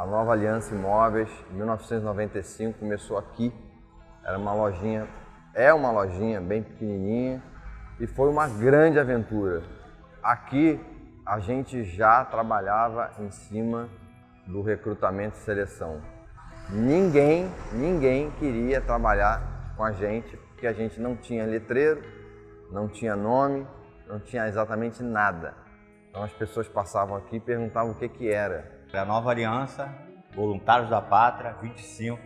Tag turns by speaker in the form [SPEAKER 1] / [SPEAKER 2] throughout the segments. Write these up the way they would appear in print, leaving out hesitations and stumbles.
[SPEAKER 1] A Nova Aliança Imóveis, em 1995, começou aqui. Era uma lojinha, é uma lojinha bem pequenininha e foi uma grande aventura. Aqui a gente já trabalhava em cima do recrutamento e seleção. Ninguém queria trabalhar com a gente porque a gente não tinha letreiro, não tinha nome, não tinha exatamente nada. Então as pessoas passavam aqui e perguntavam o que era.
[SPEAKER 2] A Nova Aliança, Voluntários da Pátria, 25,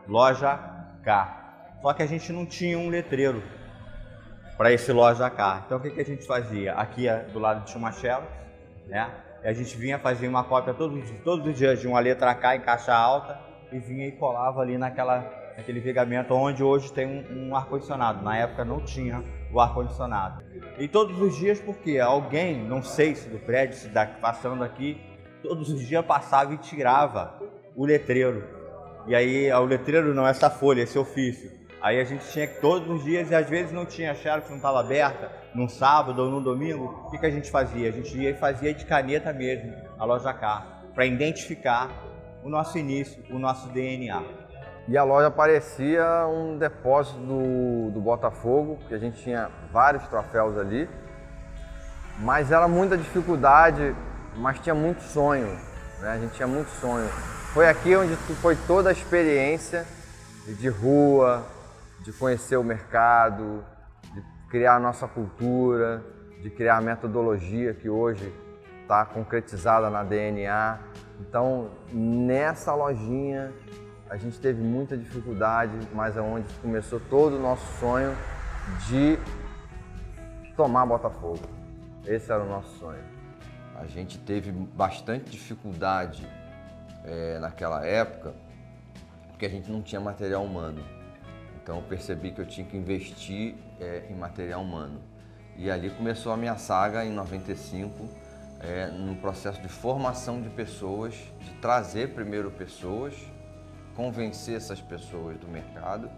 [SPEAKER 2] Loja K. Só que a gente não tinha um letreiro para esse Loja K. Então o que a gente fazia? Aqui do lado de Chumachelos, né? E a gente vinha fazer uma cópia todos os dias de uma letra K em caixa alta e vinha e colava ali naquele vigamento onde hoje tem um ar-condicionado. Na época não tinha o ar-condicionado. E todos os dias, porque alguém, não sei se do prédio, se passando aqui, todos os dias passava e tirava o letreiro. E aí, o letreiro não, essa folha, esse ofício. Aí a gente tinha que todos os dias, e às vezes não tinha, a xerox não estava aberta, num sábado ou num domingo, o que a gente fazia? A gente ia e fazia de caneta mesmo, a Loja K, para identificar o nosso início, o nosso DNA.
[SPEAKER 1] E a loja parecia um depósito do Botafogo, porque a gente tinha vários troféus ali, mas era muita dificuldade, mas tinha muito sonho, né? A gente tinha muito sonho. Foi aqui onde foi toda a experiência de rua, de conhecer o mercado, de criar a nossa cultura, de criar a metodologia que hoje está concretizada na DNA. Então, nessa lojinha, a gente teve muita dificuldade, mas é onde começou todo o nosso sonho de tomar Botafogo. Esse era o nosso sonho. A gente teve bastante dificuldade naquela época, porque a gente não tinha material humano. Então eu percebi que eu tinha que investir em material humano. E ali começou a minha saga em 95, no processo de formação de pessoas, de trazer primeiro pessoas, convencer essas pessoas do mercado.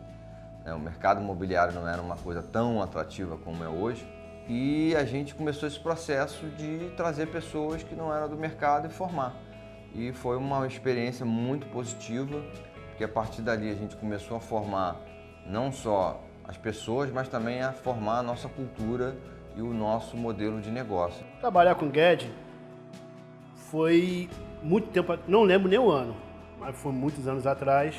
[SPEAKER 1] O mercado imobiliário não era uma coisa tão atrativa como é hoje. E a gente começou esse processo de trazer pessoas que não eram do mercado e formar. E foi uma experiência muito positiva, porque a partir dali a gente começou a formar não só as pessoas, mas também a formar a nossa cultura e o nosso modelo de negócio.
[SPEAKER 3] Trabalhar com Guedes foi muito tempo, não lembro nem o ano, mas foi muitos anos atrás.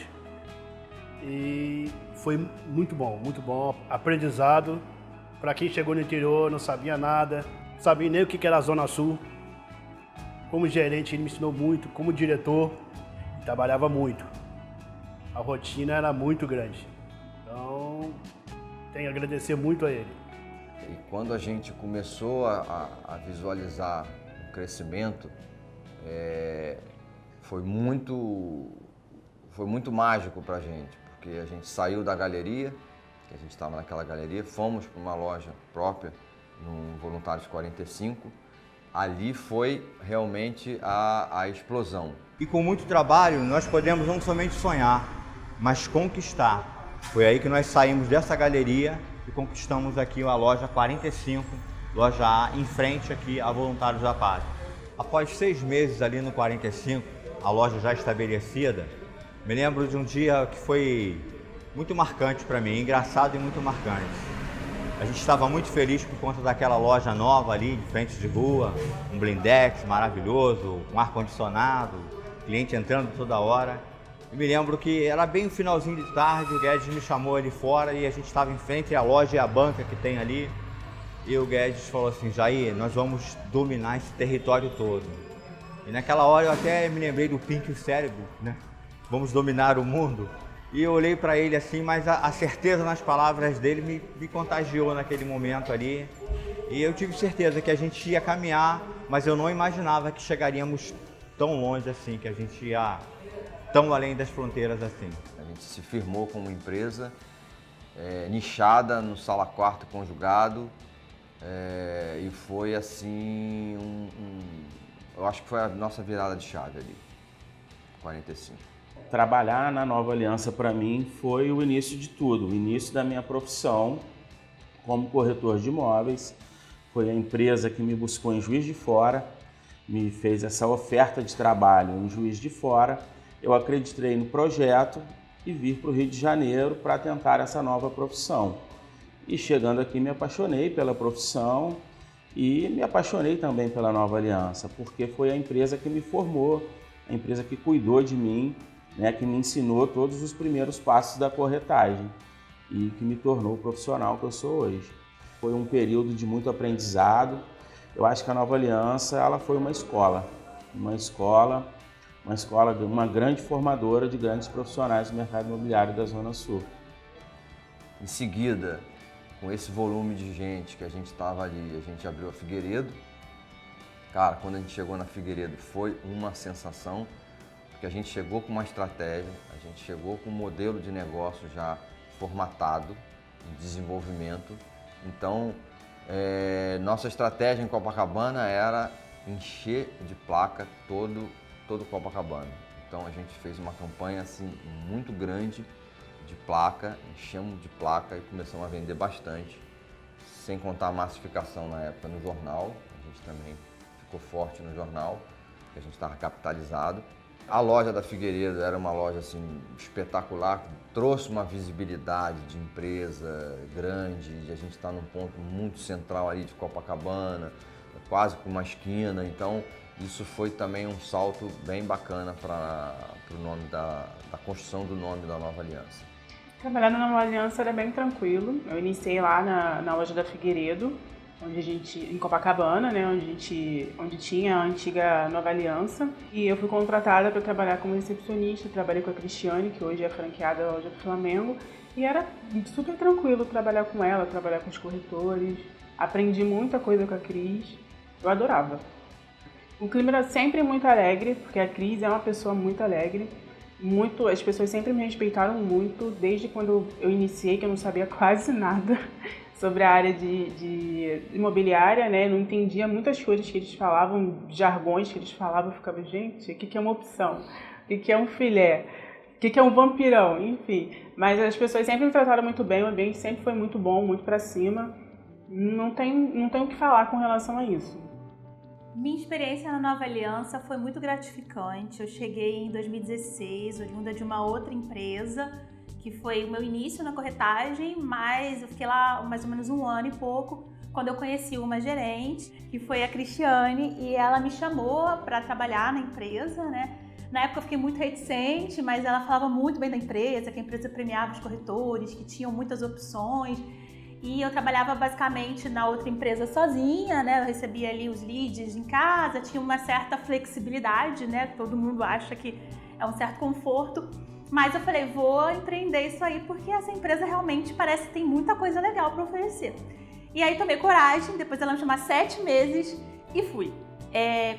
[SPEAKER 3] E foi muito bom, aprendizado. Para quem chegou no interior, não sabia nada, não sabia nem o que era a Zona Sul. Como gerente, ele me ensinou muito, como diretor, trabalhava muito. A rotina era muito grande. Então, tenho a agradecer muito a ele.
[SPEAKER 1] E quando a gente começou a visualizar o crescimento, foi muito mágico para a gente, porque a gente saiu da galeria, que a gente estava naquela galeria, fomos para uma loja própria, no Voluntários 45. Ali foi realmente a explosão.
[SPEAKER 2] E com muito trabalho, nós podemos não somente sonhar, mas conquistar. Foi aí que nós saímos dessa galeria e conquistamos aqui a loja 45, loja A, em frente aqui a Voluntários da Pátria. Após 6 meses ali no 45, a loja já estabelecida, me lembro de um dia que foi muito marcante para mim, engraçado e muito marcante. A gente estava muito feliz por conta daquela loja nova ali, de frente de rua, um blindex maravilhoso, um ar-condicionado, cliente entrando toda hora. E me lembro que era bem o finalzinho de tarde, o Guedes me chamou ali fora e a gente estava em frente à loja e à banca que tem ali. E o Guedes falou assim: Jair, nós vamos dominar esse território todo. E naquela hora eu até me lembrei do Pink e o Cérebro, né? Vamos dominar o mundo. E eu olhei para ele assim, mas a certeza nas palavras dele me contagiou naquele momento ali. E eu tive certeza que a gente ia caminhar, mas eu não imaginava que chegaríamos tão longe assim, que a gente ia tão além das fronteiras assim.
[SPEAKER 1] A gente se firmou como empresa, nichada no sala quarto conjugado, e foi assim, eu acho que foi a nossa virada de chave ali, 45.
[SPEAKER 4] Trabalhar na Nova Aliança para mim foi o início de tudo, o início da minha profissão como corretor de imóveis. Foi a empresa que me buscou em Juiz de Fora me fez essa oferta de trabalho em Juiz de Fora, eu acreditei no projeto e vir para o Rio de Janeiro para tentar essa nova profissão. E chegando aqui me apaixonei pela profissão e me apaixonei também pela Nova Aliança, porque foi a empresa que me formou, a empresa que cuidou de mim, né, que me ensinou todos os primeiros passos da corretagem e que me tornou o profissional que eu sou hoje. Foi um período de muito aprendizado. Eu acho que a Nova Aliança ela foi uma escola, uma grande formadora de grandes profissionais do mercado imobiliário da Zona Sul.
[SPEAKER 1] Em seguida, com esse volume de gente que a gente estava ali, a gente abriu a Figueiredo. Cara, quando a gente chegou na Figueiredo foi uma sensação, porque a gente chegou com uma estratégia, a gente chegou com um modelo de negócio já formatado, em desenvolvimento. Então, nossa estratégia em Copacabana era encher de placa todo Copacabana. Então a gente fez uma campanha assim muito grande de placa, enchemos de placa e começamos a vender bastante, sem contar a massificação na época no jornal. A gente também ficou forte no jornal, porque a gente estava capitalizado. A loja da Figueiredo era uma loja assim espetacular, trouxe uma visibilidade de empresa grande, de a gente estar num ponto muito central ali de Copacabana, quase com uma esquina. Então isso foi também um salto bem bacana para o nome da construção do nome da Nova Aliança.
[SPEAKER 5] Trabalhar na Nova Aliança era bem tranquilo. Eu iniciei lá na loja da Figueiredo, em Copacabana, né, onde tinha a antiga Nova Aliança. E eu fui contratada para trabalhar como recepcionista. Trabalhei com a Cristiane, que hoje é franqueada da loja do Flamengo. E era super tranquilo trabalhar com ela, trabalhar com os corretores. Aprendi muita coisa com a Cris. Eu adorava. O clima era sempre muito alegre, porque a Cris é uma pessoa muito alegre. As pessoas sempre me respeitaram muito, desde quando eu iniciei, que eu não sabia quase nada sobre a área de imobiliária, né? Eu não entendia muitas coisas que eles falavam, jargões que eles falavam. Eu ficava, gente, o que é uma opção? O que é um filé? O que é um vampirão? Enfim, mas as pessoas sempre me trataram muito bem, o ambiente sempre foi muito bom, muito pra cima. Não tenho o que falar com relação a isso.
[SPEAKER 6] Minha experiência na Nova Aliança foi muito gratificante. Eu cheguei em 2016, oriunda de uma outra empresa, que foi o meu início na corretagem, mas eu fiquei lá mais ou menos um ano e pouco, quando eu conheci uma gerente, que foi a Cristiane, e ela me chamou para trabalhar na empresa, né? Na época eu fiquei muito reticente, mas ela falava muito bem da empresa, que a empresa premiava os corretores, que tinham muitas opções. E eu trabalhava basicamente na outra empresa sozinha, né? Eu recebia ali os leads em casa, tinha uma certa flexibilidade, né? Todo mundo acha que é um certo conforto. Mas eu falei, vou empreender isso aí porque essa empresa realmente parece que tem muita coisa legal para oferecer. E aí tomei coragem, depois ela me chamou 7 meses e fui.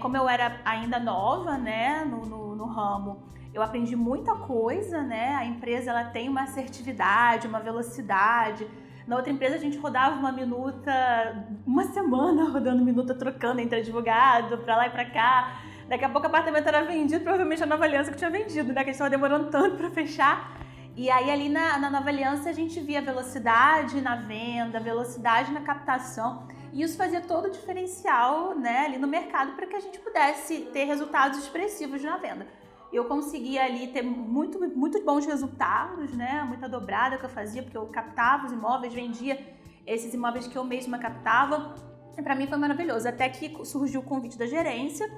[SPEAKER 6] Como eu era ainda nova, né, no ramo, eu aprendi muita coisa, né? A empresa ela tem uma assertividade, uma velocidade. Na outra empresa a gente rodava uma minuta, uma semana rodando minuta, trocando entre advogado, pra lá e pra cá. Daqui a pouco o apartamento era vendido, provavelmente a Nova Aliança que tinha vendido, né? Que a gente estava demorando tanto pra fechar. E aí ali na Nova Aliança a gente via velocidade na venda, velocidade na captação. E isso fazia todo o diferencial, né, ali no mercado para que a gente pudesse ter resultados expressivos na venda. Eu conseguia ali ter muito bons resultados, né? Muita dobrada que eu fazia, porque eu captava os imóveis, vendia esses imóveis que eu mesma captava. E para mim foi maravilhoso, até que surgiu o convite da gerência.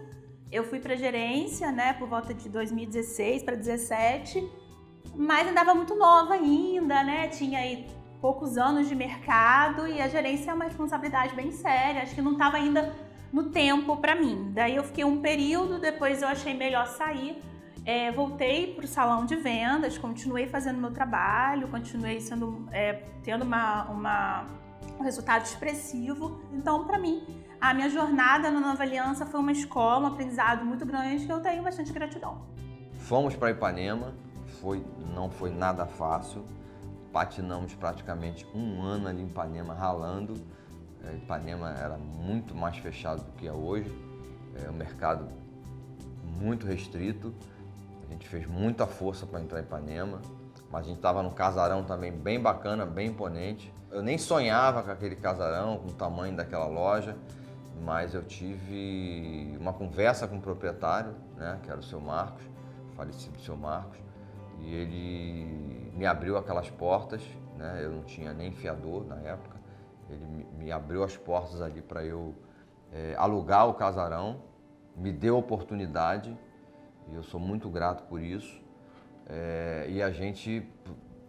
[SPEAKER 6] Eu fui para a gerência, né, por volta de 2016 para 2017, mas andava muito nova ainda, né? Tinha aí poucos anos de mercado e a gerência é uma responsabilidade bem séria. Acho que não estava ainda no tempo para mim. Daí eu fiquei um período, depois eu achei melhor sair. Voltei para o salão de vendas, continuei fazendo meu trabalho, continuei tendo um resultado expressivo. Então, para mim, a minha jornada na Nova Aliança foi uma escola, um aprendizado muito grande que eu tenho bastante gratidão.
[SPEAKER 1] Fomos para Ipanema, não foi nada fácil, patinamos praticamente um ano ali em Ipanema ralando. Ipanema era muito mais fechado do que é hoje, o mercado muito restrito. A gente fez muita força para entrar em Ipanema, mas a gente estava num casarão também bem bacana, bem imponente. Eu nem sonhava com aquele casarão, com o tamanho daquela loja. mas eu tive uma conversa com o proprietário, né, que era o seu Marcos, falecido seu Marcos, e ele me abriu aquelas portas, né, eu não tinha nem fiador na época, ele me abriu as portas ali para eu alugar o casarão, me deu a oportunidade, e eu sou muito grato por isso, e a gente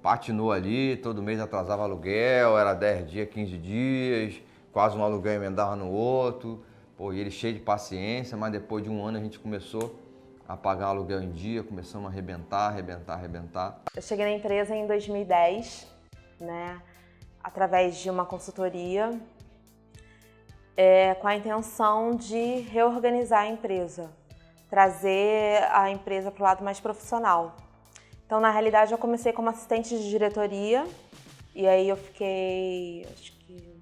[SPEAKER 1] patinou ali, todo mês atrasava aluguel, era 10 dias, 15 dias, quase um aluguel emendava no outro, pô, e ele cheio de paciência, mas depois de um ano a gente começou a pagar aluguel em dia, começamos a arrebentar.
[SPEAKER 7] Eu cheguei na empresa em 2010, né, através de uma consultoria, com a intenção de reorganizar a empresa, trazer a empresa para o lado mais profissional. Então, na realidade, eu comecei como assistente de diretoria e aí eu fiquei, acho que,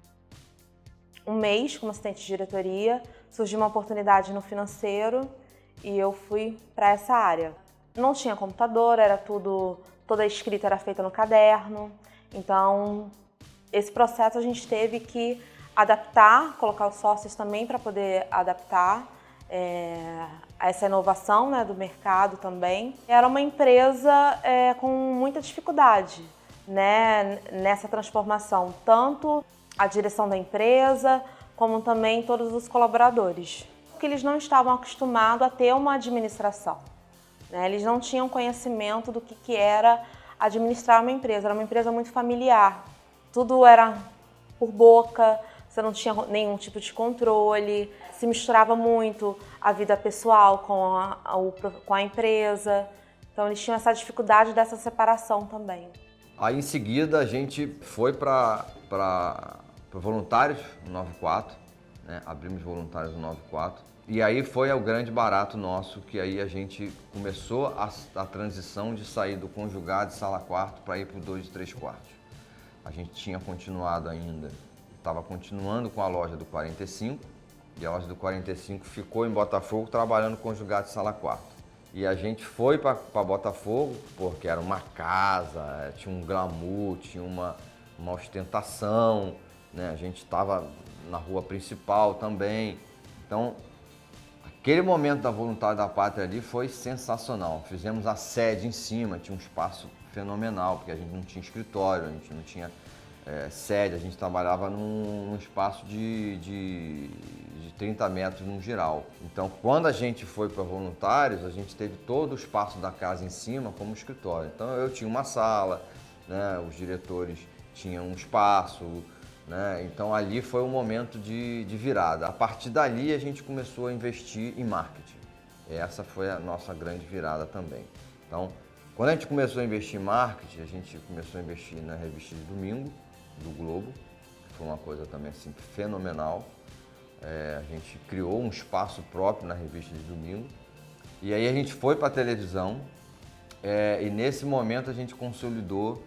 [SPEAKER 7] um mês como assistente de diretoria. Surgiu uma oportunidade no financeiro e eu fui para essa área. Não tinha computador, era toda a escrita era feita no caderno. Então, esse processo a gente teve que adaptar, colocar os sócios também para poder adaptar a essa inovação, né, do mercado também. Era uma empresa com muita dificuldade, né, nessa transformação, tanto a direção da empresa, como também todos os colaboradores. Porque eles não estavam acostumados a ter uma administração, né? Eles não tinham conhecimento do que era administrar uma empresa. Era uma empresa muito familiar, tudo era por boca, você não tinha nenhum tipo de controle, se misturava muito a vida pessoal com a empresa. Então eles tinham essa dificuldade dessa separação também.
[SPEAKER 1] Aí em seguida a gente foi para voluntários no 94, né? Abrimos voluntários no 94. E aí foi o grande barato nosso, que aí a gente começou a transição de sair do conjugado de sala quarto para ir para o 2 e 3 quartos. A gente tinha continuado ainda, estava continuando com a loja do 45, e a loja do 45 ficou em Botafogo trabalhando conjugado de sala quarto. E a gente foi para Botafogo porque era uma casa, tinha um glamour, tinha uma ostentação, né? A gente estava na rua principal também. Então, aquele momento da Voluntário da Pátria ali foi sensacional. Fizemos a sede em cima, tinha um espaço fenomenal, porque a gente não tinha escritório, a gente não tinha sede, a gente trabalhava num espaço de 30 metros num geral. Então, quando a gente foi para voluntários, a gente teve todo o espaço da casa em cima como escritório. Então, eu tinha uma sala, né, os diretores tinham um espaço, né, então ali foi um momento de virada. A partir dali, a gente começou a investir em marketing. Essa foi a nossa grande virada também. Então, quando a gente começou a investir em marketing, a gente começou a investir na revista de domingo, do Globo, que foi uma coisa também assim fenomenal. A gente criou um espaço próprio na revista de domingo e aí a gente foi para a televisão e nesse momento a gente consolidou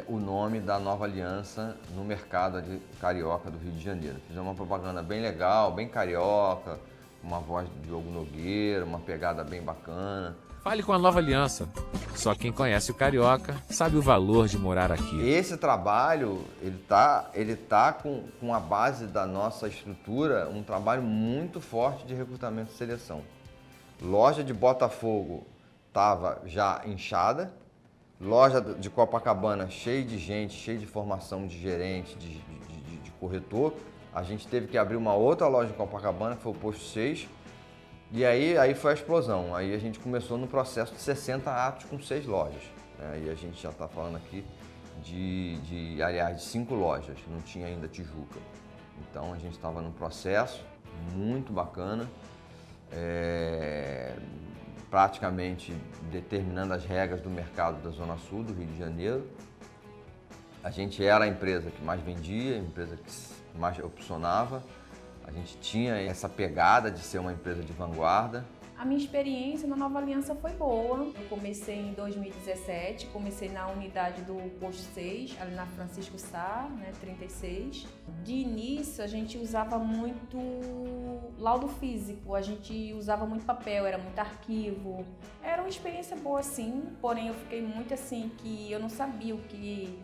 [SPEAKER 1] o nome da Nova Aliança no mercado carioca do Rio de Janeiro. Fizemos uma propaganda bem legal, bem carioca, uma voz de Diogo Nogueira, uma pegada bem bacana.
[SPEAKER 8] Fale com a Nova Aliança. Só quem conhece o Carioca sabe o valor de morar aqui.
[SPEAKER 1] Esse trabalho, ele tá com a base da nossa estrutura, um trabalho muito forte de recrutamento e seleção. Loja de Botafogo estava já inchada, loja de Copacabana cheia de gente, cheia de formação de gerente, de corretor. A gente teve que abrir uma outra loja em Copacabana, que foi o Posto 6. E aí foi a explosão, aí a gente começou no processo de 60 atos com 6 lojas. Né? E a gente já está falando aqui aliás, de 5 lojas, não tinha ainda Tijuca. Então a gente estava num processo muito bacana, praticamente determinando as regras do mercado da Zona Sul do Rio de Janeiro. A gente era a empresa que mais vendia, a empresa que mais opcionava. A gente tinha essa pegada de ser uma empresa de vanguarda.
[SPEAKER 9] A minha experiência na Nova Aliança foi boa. Eu comecei em 2017, comecei na unidade do Posto 6, ali na Francisco Sá, né, 36. De início, a gente usava muito laudo físico, a gente usava muito papel, era muito arquivo. Era uma experiência boa, sim, porém eu fiquei muito assim, que eu não sabia o que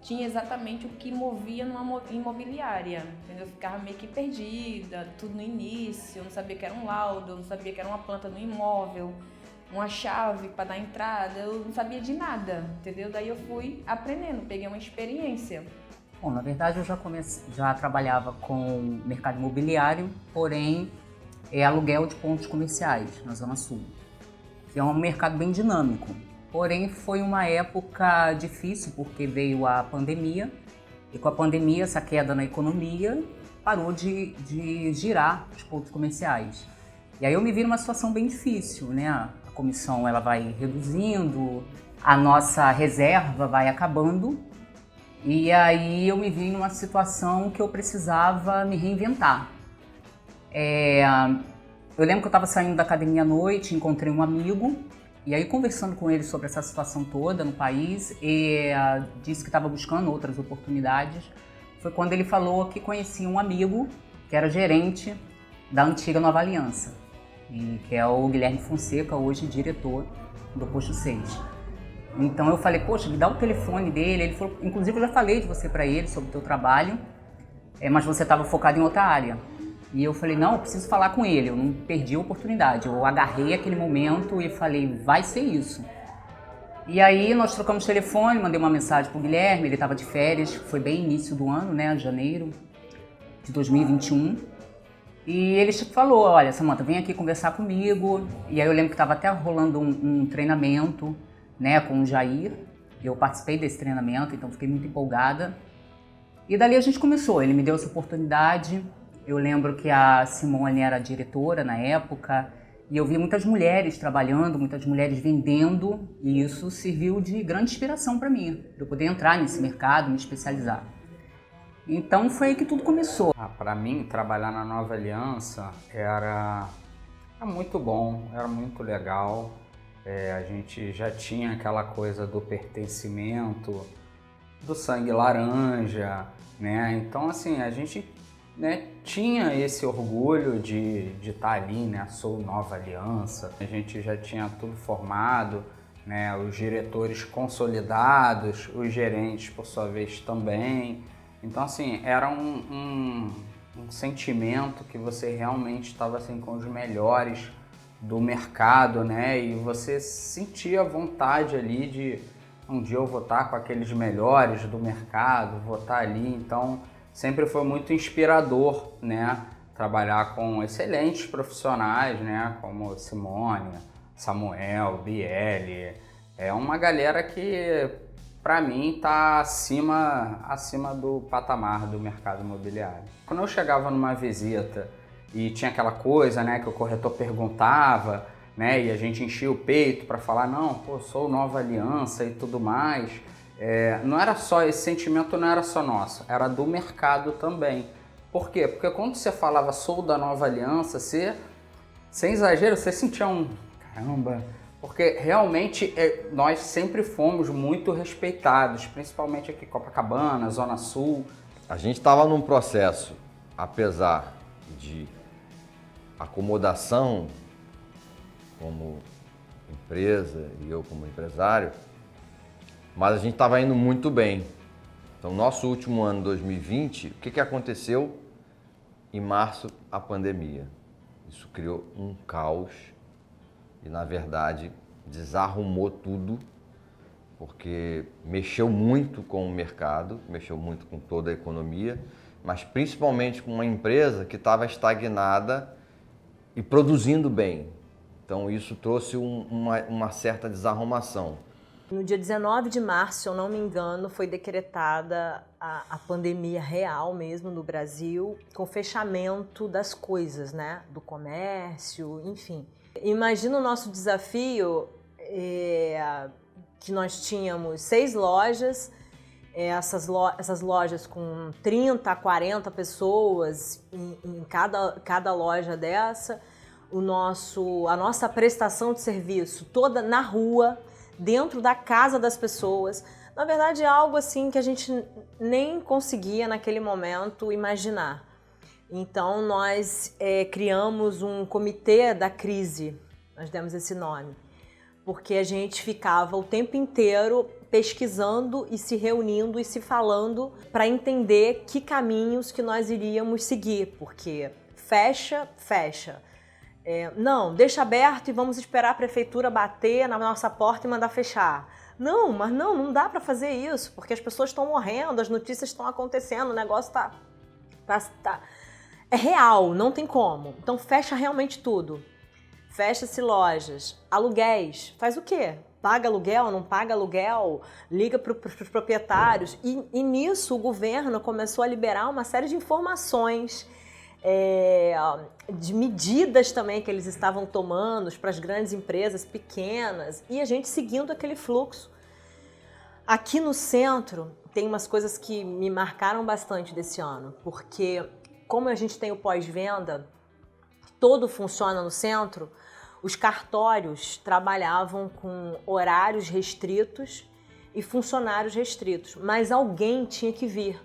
[SPEAKER 9] tinha exatamente o que movia numa imobiliária, entendeu? Eu ficava meio que perdida, tudo no início, eu não sabia que era um laudo, eu não sabia que era uma planta no imóvel, uma chave para dar entrada, eu não sabia de nada, entendeu? Daí eu fui aprendendo, peguei uma experiência.
[SPEAKER 10] Bom, na verdade eu já trabalhava com mercado imobiliário, porém é aluguel de pontos comerciais na Zona Sul, que é um mercado bem dinâmico. Porém foi uma época difícil porque veio a pandemia e com a pandemia essa queda na economia parou de girar os pontos comerciais. E aí eu me vi numa situação bem difícil, né? A comissão ela vai reduzindo, a nossa reserva vai acabando. E aí eu me vi numa situação que eu precisava me reinventar. Eu lembro que eu estava saindo da academia à noite, encontrei um amigo, e aí conversando com ele sobre essa situação toda no país, disse que estava buscando outras oportunidades. Foi quando ele falou que conhecia um amigo que era gerente da antiga Nova Aliança, que é o Guilherme Fonseca, hoje diretor do Posto 6. Então eu falei, poxa, me dá o telefone dele. Ele falou, inclusive eu já falei de você para ele, sobre o teu trabalho, mas você estava focado em outra área. E eu falei, não, eu preciso falar com ele, eu não perdi a oportunidade. Eu agarrei aquele momento e falei, vai ser isso. E aí nós trocamos telefone, mandei uma mensagem pro Guilherme, ele estava de férias, foi bem início do ano, né, janeiro de 2021. E ele falou, olha, Samantha, vem aqui conversar comigo. E aí eu lembro que estava até rolando um treinamento, né, com o Jair. Eu participei desse treinamento, então fiquei muito empolgada. E dali a gente começou, ele me deu essa oportunidade. Eu lembro que a Simone era a diretora na época e eu vi muitas mulheres trabalhando, muitas mulheres vendendo, e isso serviu de grande inspiração para mim, para eu poder entrar nesse mercado, me especializar. Então foi aí que tudo começou.
[SPEAKER 11] Para mim, trabalhar na Nova Aliança era muito bom, era muito legal. A gente já tinha aquela coisa do pertencimento, do sangue laranja, né? Então assim, a gente, né, tinha esse orgulho de estar ali, né? Sou Nova Aliança. A gente já tinha tudo formado, né? Os diretores consolidados, os gerentes por sua vez também. Então assim, era um sentimento que você realmente estava assim, com os melhores do mercado, né? E você sentia vontade ali de um dia eu vou estar com aqueles melhores do mercado, vou estar ali. Então sempre foi muito inspirador, né? Trabalhar com excelentes profissionais, né? Como Simone, Samuel, Bieli. É uma galera que, para mim, está acima do patamar do mercado imobiliário. Quando eu chegava numa visita e tinha aquela coisa, né? Que o corretor perguntava, né? E a gente enchia o peito para falar, não, pô, sou Nova Aliança e tudo mais. Não era só, esse sentimento não era só nosso, era do mercado também. Por quê? Porque quando você falava sou da Nova Aliança, você, sem exagero, você sentia caramba, porque realmente nós sempre fomos muito respeitados, principalmente aqui em Copacabana, Zona Sul.
[SPEAKER 1] A gente estava num processo, apesar de acomodação como empresa e eu como empresário, mas a gente estava indo muito bem. Então, nosso último ano, 2020, o que aconteceu? Em março, a pandemia. Isso criou um caos e, na verdade, desarrumou tudo, porque mexeu muito com o mercado, mexeu muito com toda a economia, mas principalmente com uma empresa que estava estagnada e produzindo bem. Então, isso trouxe uma certa desarrumação.
[SPEAKER 12] No dia 19 de março, se eu não me engano, foi decretada a pandemia real mesmo no Brasil, com o fechamento das coisas, né? Do comércio, enfim. Imagina o nosso desafio, que nós tínhamos 6 lojas, essas lojas com 30 a 40 pessoas em cada loja dessa, a nossa prestação de serviço toda na rua, dentro da casa das pessoas. Na verdade, é algo assim que a gente nem conseguia naquele momento imaginar. Então, nós criamos um comitê da crise, nós demos esse nome, porque a gente ficava o tempo inteiro pesquisando e se reunindo e se falando para entender que caminhos que nós iríamos seguir, porque fecha. Não, deixa aberto e vamos esperar a prefeitura bater na nossa porta e mandar fechar. Não, mas não dá para fazer isso, porque as pessoas estão morrendo, as notícias estão acontecendo, o negócio é real, não tem como. Então fecha realmente tudo. Fecha-se lojas, aluguéis, faz o quê? Paga aluguel, não paga aluguel, liga para os proprietários. E nisso o governo começou a liberar uma série de informações, de medidas também que eles estavam tomando para as grandes empresas pequenas, e a gente seguindo aquele fluxo. Aqui no centro tem umas coisas que me marcaram bastante desse ano, porque como a gente tem o pós-venda, todo funciona no centro, os cartórios trabalhavam com horários restritos e funcionários restritos, mas alguém tinha que vir.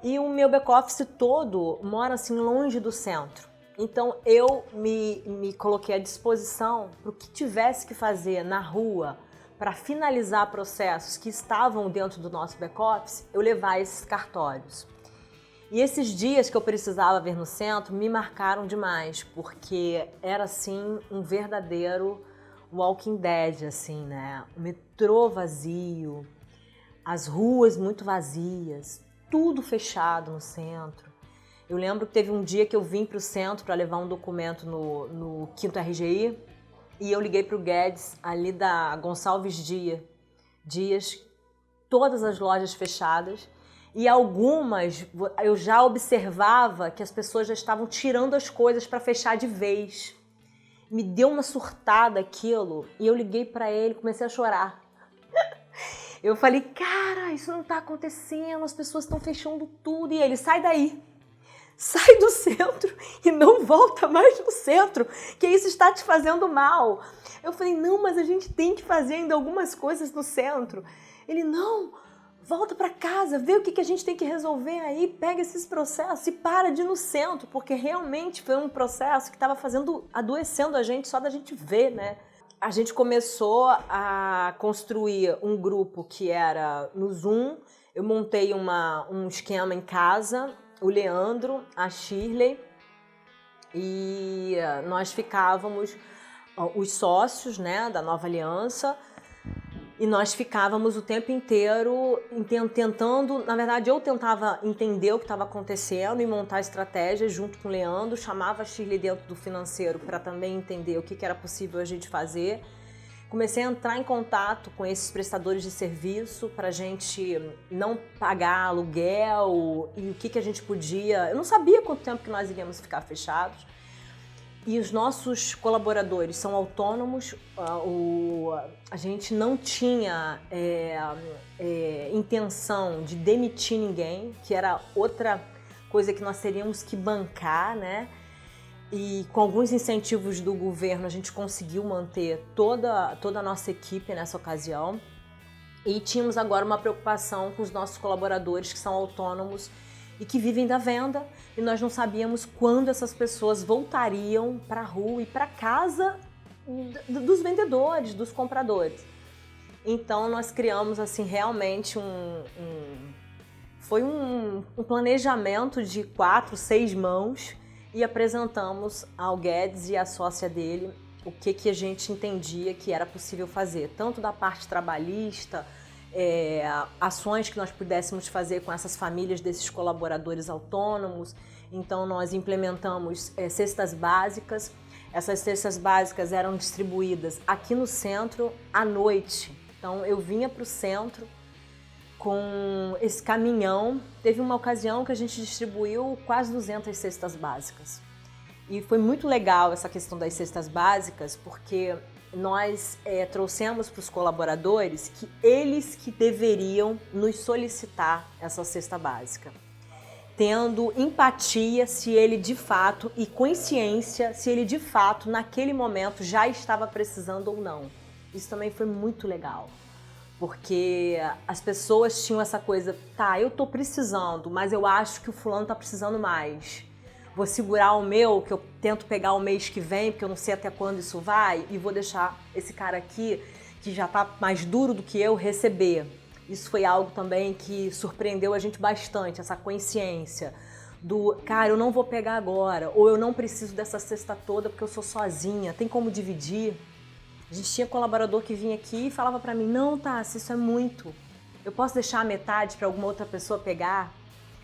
[SPEAKER 12] E o meu back-office todo mora assim longe do centro. Então eu me coloquei à disposição para o que tivesse que fazer na rua para finalizar processos que estavam dentro do nosso back-office, eu levar esses cartórios. E esses dias que eu precisava vir no centro me marcaram demais, porque era assim um verdadeiro Walking Dead, assim, né? O metrô vazio, as ruas muito vazias, tudo fechado no centro. Eu lembro que teve um dia que eu vim para o centro para levar um documento no 5º RGI e eu liguei para o Guedes, ali da Gonçalves Dias, todas as lojas fechadas. E algumas eu já observava que as pessoas já estavam tirando as coisas para fechar de vez. Me deu uma surtada aquilo e eu liguei para ele e comecei a chorar. Eu falei, cara, isso não está acontecendo, as pessoas estão fechando tudo. E ele, sai daí, sai do centro e não volta mais no centro, que isso está te fazendo mal. Eu falei, não, mas a gente tem que fazer ainda algumas coisas no centro. Ele, não, volta para casa, vê o que a gente tem que resolver aí, pega esses processos e para de ir no centro, porque realmente foi um processo que estava adoecendo a gente só da gente ver, né? A gente começou a construir um grupo que era no Zoom, eu montei um esquema em casa, o Leandro, a Shirley, e nós ficávamos, os sócios, né, da Nova Aliança, e nós ficávamos o tempo inteiro tentando, na verdade eu tentava entender o que estava acontecendo e montar estratégias junto com o Leandro, chamava a Shirley dentro do financeiro para também entender o que era possível a gente fazer. Comecei a entrar em contato com esses prestadores de serviço para a gente não pagar aluguel e o que a gente podia. Eu não sabia quanto tempo que nós iríamos ficar fechados. E os nossos colaboradores são autônomos, a gente não tinha intenção de demitir ninguém, que era outra coisa que nós teríamos que bancar, né? E com alguns incentivos do governo a gente conseguiu manter toda a nossa equipe nessa ocasião. E tínhamos agora uma preocupação com os nossos colaboradores que são autônomos e que vivem da venda, e nós não sabíamos quando essas pessoas voltariam para a rua e para casa dos vendedores, dos compradores. Então nós criamos assim realmente foi um planejamento de 4, 6 mãos e apresentamos ao Guedes e à sócia dele o que a gente entendia que era possível fazer, tanto da parte trabalhista, ações que nós pudéssemos fazer com essas famílias desses colaboradores autônomos. Então nós implementamos cestas básicas. Essas cestas básicas eram distribuídas aqui no centro à noite. Então eu vinha para o centro com esse caminhão. Teve uma ocasião que a gente distribuiu quase 200 cestas básicas. E foi muito legal essa questão das cestas básicas, porque nós trouxemos para os colaboradores que eles que deveriam nos solicitar essa cesta básica, tendo empatia se ele de fato e consciência se ele de fato naquele momento já estava precisando ou não. Isso também foi muito legal, porque as pessoas tinham essa coisa, tá, eu tô precisando, mas eu acho que o fulano tá precisando mais. Vou segurar o meu, que eu tento pegar o mês que vem, porque eu não sei até quando isso vai, e vou deixar esse cara aqui, que já está mais duro do que eu, receber. Isso foi algo também que surpreendeu a gente bastante, essa consciência do, cara, eu não vou pegar agora, ou eu não preciso dessa cesta toda porque eu sou sozinha, tem como dividir? A gente tinha colaborador que vinha aqui e falava para mim, não, Tassi, isso é muito, eu posso deixar a metade para alguma outra pessoa pegar?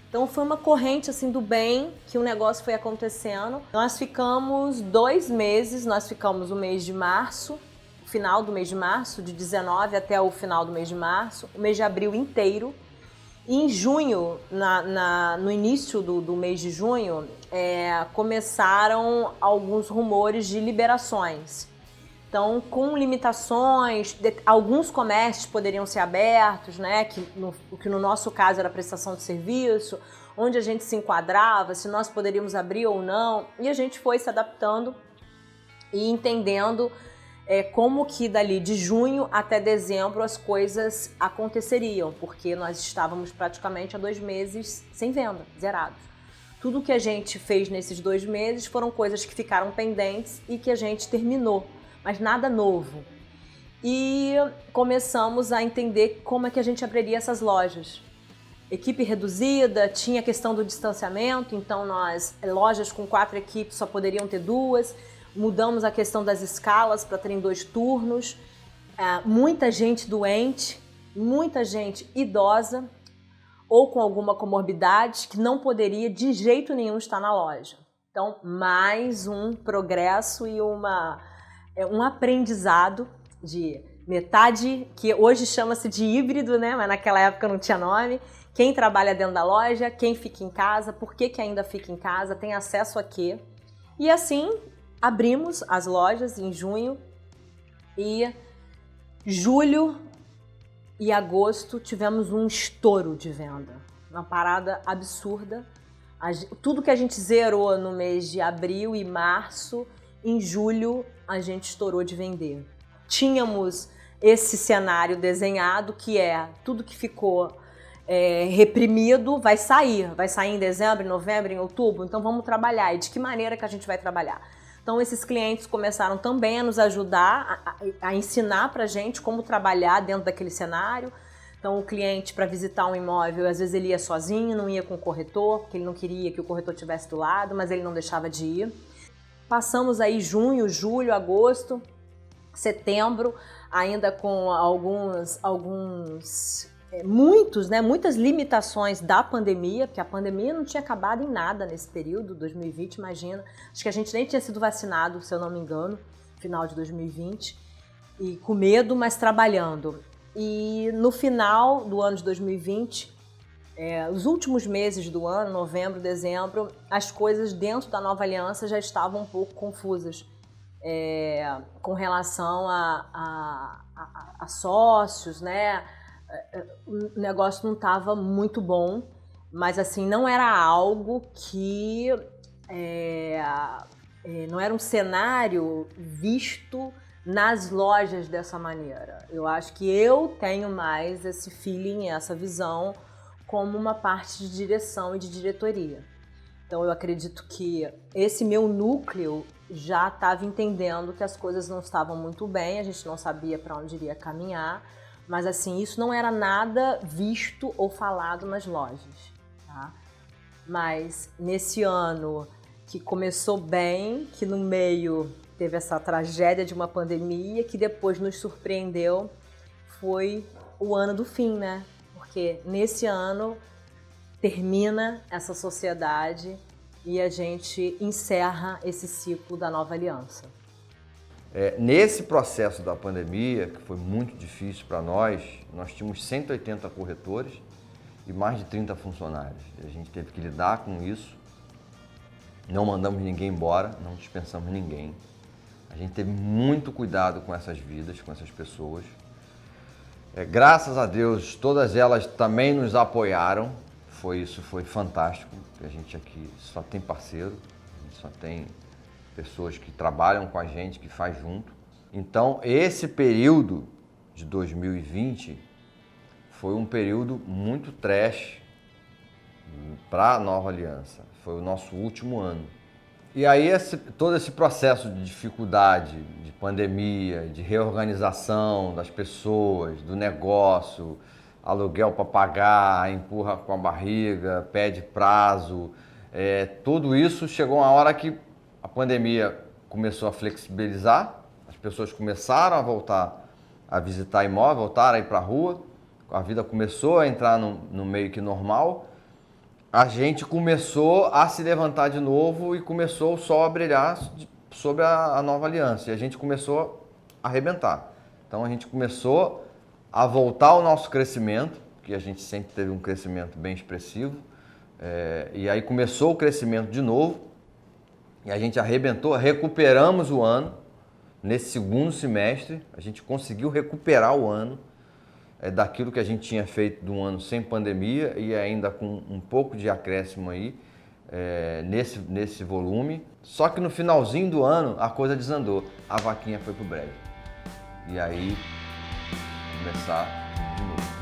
[SPEAKER 12] Então foi uma corrente assim do bem que o negócio foi acontecendo. Nós ficamos 2 meses, nós ficamos o mês de março, final do mês de março, de 19 até o final do mês de março, o mês de abril inteiro. E em junho, no início do mês de junho, começaram alguns rumores de liberações. Então, com limitações, alguns comércios poderiam ser abertos, né? Que no nosso caso era prestação de serviço, onde a gente se enquadrava, se nós poderíamos abrir ou não. E a gente foi se adaptando e entendendo como que dali de junho até dezembro as coisas aconteceriam, porque nós estávamos praticamente há 2 meses sem venda, zerados. Tudo que a gente fez nesses 2 meses foram coisas que ficaram pendentes e que a gente terminou, mas nada novo. E começamos a entender como é que a gente abriria essas lojas. Equipe reduzida, tinha a questão do distanciamento, então lojas com 4 equipes só poderiam ter 2. Mudamos a questão das escalas para terem 2 turnos, muita gente doente, muita gente idosa ou com alguma comorbidade que não poderia de jeito nenhum estar na loja. Então, mais um progresso e um aprendizado de metade, que hoje chama-se de híbrido, né? Mas naquela época não tinha nome. Quem trabalha dentro da loja, quem fica em casa, por que ainda fica em casa, tem acesso a quê? E assim, abrimos as lojas em junho e julho e agosto tivemos um estouro de venda. Uma parada absurda. Tudo que a gente zerou no mês de abril e março, em julho a gente estourou de vender. Tínhamos esse cenário desenhado que tudo que ficou reprimido vai sair em dezembro, em novembro, em outubro, então vamos trabalhar. E de que maneira que a gente vai trabalhar? Então esses clientes começaram também a nos ajudar, a ensinar pra gente como trabalhar dentro daquele cenário. Então o cliente, para visitar um imóvel, às vezes ele ia sozinho, não ia com o corretor, porque ele não queria que o corretor estivesse do lado, mas ele não deixava de ir. Passamos aí junho, julho, agosto, setembro, ainda com muitas limitações da pandemia, porque a pandemia não tinha acabado em nada nesse período, 2020, imagina. Acho que a gente nem tinha sido vacinado, se eu não me engano, final de 2020, e com medo, mas trabalhando. E no final do ano de 2020, os últimos meses do ano, novembro, dezembro, as coisas dentro da Nova Aliança já estavam um pouco confusas com relação a sócios, né? O negócio não estava muito bom, mas assim, não era algo que não era um cenário visto nas lojas dessa maneira. Eu acho que eu tenho mais esse feeling, essa visão como uma parte de direção e de diretoria. Então eu acredito que esse meu núcleo já estava entendendo que as coisas não estavam muito bem, a gente não sabia para onde iria caminhar, mas assim, isso não era nada visto ou falado nas lojas, tá? Mas nesse ano que começou bem, que no meio teve essa tragédia de uma pandemia, que depois nos surpreendeu, foi o ano do fim, né? Porque nesse ano termina essa sociedade e a gente encerra esse ciclo da Nova Aliança.
[SPEAKER 1] Nesse processo da pandemia, que foi muito difícil para nós tínhamos 180 corretores e mais de 30 funcionários. A gente teve que lidar com isso, não mandamos ninguém embora, não dispensamos ninguém. A gente teve muito cuidado com essas vidas, com essas pessoas. Graças a Deus, todas elas também nos apoiaram. Isso foi fantástico. A gente aqui só tem parceiro, a gente só tem pessoas que trabalham com a gente, que faz junto. Então, esse período de 2020 foi um período muito trash para a Nova Aliança. Foi o nosso último ano. E aí todo esse processo de dificuldade, de pandemia, de reorganização das pessoas, do negócio, aluguel para pagar, empurra com a barriga, pede prazo, tudo isso chegou uma hora que a pandemia começou a flexibilizar, as pessoas começaram a voltar a visitar imóvel, voltaram a ir para a rua, a vida começou a entrar no meio que normal, a gente começou a se levantar de novo e começou o sol a brilhar sobre a nova aliança. E a gente começou a arrebentar. Então a gente começou a voltar ao nosso crescimento, que a gente sempre teve um crescimento bem expressivo. E aí começou o crescimento de novo. E a gente arrebentou, recuperamos o ano. Nesse segundo semestre, a gente conseguiu recuperar o ano. Daquilo que a gente tinha feito de um ano sem pandemia e ainda com um pouco de acréscimo aí nesse volume. Só que no finalzinho do ano a coisa desandou, a vaquinha foi pro brejo. E aí começar de novo.